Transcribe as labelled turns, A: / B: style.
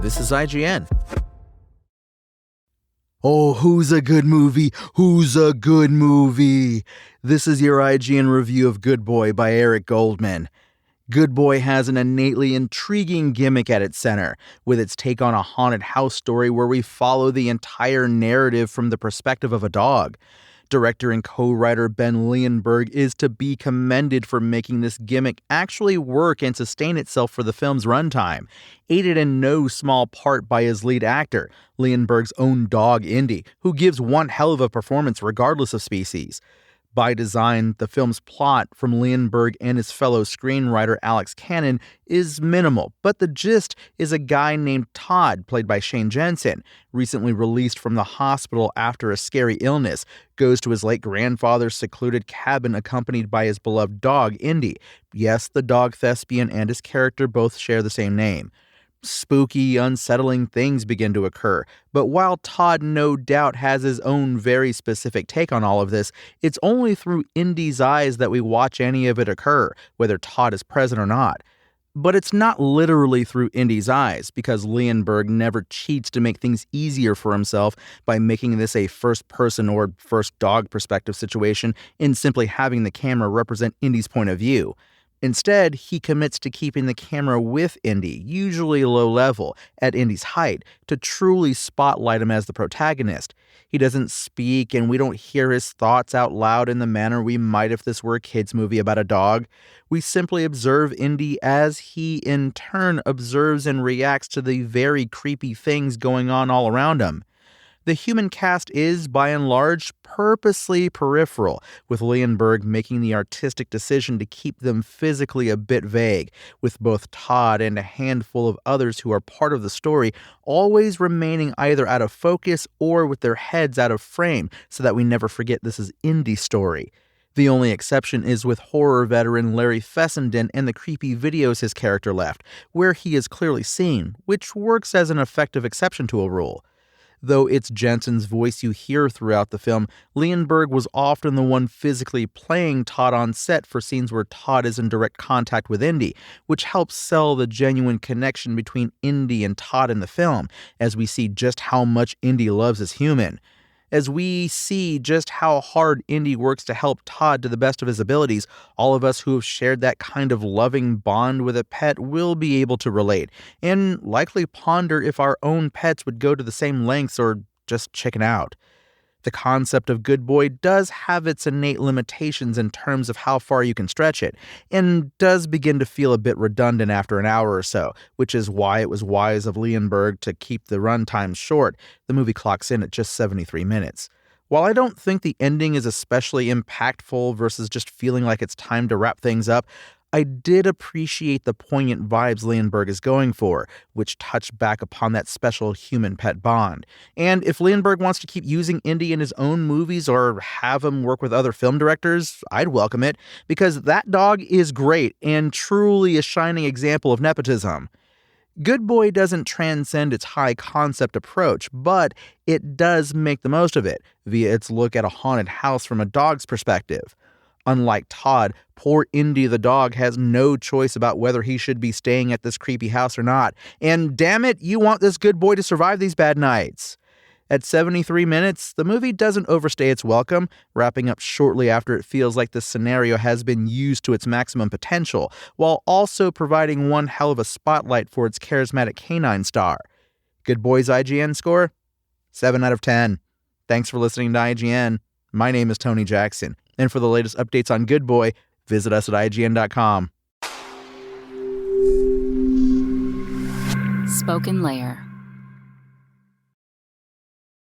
A: This is IGN.
B: Oh, who's a good movie? Who's a good movie? This is your IGN review of Good Boy by Eric Goldman. Good Boy has an innately intriguing gimmick at its center, with its take on a haunted house story where we follow the entire narrative from the perspective of a dog. Director and co-writer Ben Leonberg is to be commended for making this gimmick actually work and sustain itself for the film's runtime, aided in no small part by his lead actor, Leonberg's own dog Indy, who gives one hell of a performance regardless of species. By design, the film's plot from Leonberg and his fellow screenwriter Alex Cannon is minimal, but the gist is a guy named Todd, played by Shane Jensen, recently released from the hospital after a scary illness, goes to his late grandfather's secluded cabin accompanied by his beloved dog, Indy. Yes, the dog thespian and his character both share the same name. Spooky, unsettling things begin to occur, but while Todd no doubt has his own very specific take on all of this, it's only through Indy's eyes that we watch any of it occur, whether Todd is present or not. But it's not literally through Indy's eyes, because Leonberg never cheats to make things easier for himself by making this a first-person or first-dog perspective situation in simply having the camera represent Indy's point of view. Instead, he commits to keeping the camera with Indy, usually low level, at Indy's height, to truly spotlight him as the protagonist. He doesn't speak, and we don't hear his thoughts out loud in the manner we might if this were a kid's movie about a dog. We simply observe Indy as he, in turn, observes and reacts to the very creepy things going on all around him. The human cast is, by and large, purposely peripheral, with Leonberg making the artistic decision to keep them physically a bit vague, with both Todd and a handful of others who are part of the story always remaining either out of focus or with their heads out of frame, so that we never forget this is Indy's story. The only exception is with horror veteran Larry Fessenden and the creepy videos his character left, where he is clearly seen, which works as an effective exception to a rule. Though it's Jensen's voice you hear throughout the film, Leonberg was often the one physically playing Todd on set for scenes where Todd is in direct contact with Indy, which helps sell the genuine connection between Indy and Todd in the film, as we see just how much Indy loves his human. As we see just how hard Indy works to help Todd to the best of his abilities, all of us who have shared that kind of loving bond with a pet will be able to relate, and likely ponder if our own pets would go to the same lengths or just chicken out. The concept of Good Boy does have its innate limitations in terms of how far you can stretch it, and does begin to feel a bit redundant after an hour or so, which is why it was wise of Leonberg to keep the runtime short. The movie clocks in at just 73 minutes. While I don't think the ending is especially impactful versus just feeling like it's time to wrap things up, I did appreciate the poignant vibes Leonberg is going for, which touch back upon that special human-pet bond. And if Leonberg wants to keep using Indy in his own movies or have him work with other film directors, I'd welcome it, because that dog is great and truly a shining example of nepotism. Good Boy doesn't transcend its high-concept approach, but it does make the most of it, via its look at a haunted house from a dog's perspective. Unlike Todd, poor Indy the dog has no choice about whether he should be staying at this creepy house or not. And damn it, you want this good boy to survive these bad nights. At 73 minutes, the movie doesn't overstay its welcome, wrapping up shortly after it feels like the scenario has been used to its maximum potential, while also providing one hell of a spotlight for its charismatic canine star. Good Boy's IGN score? 7 out of 10. Thanks for listening to IGN. My name is Tony Jackson. And for the latest updates on Good Boy, visit us at IGN.com.
C: Spoken Layer.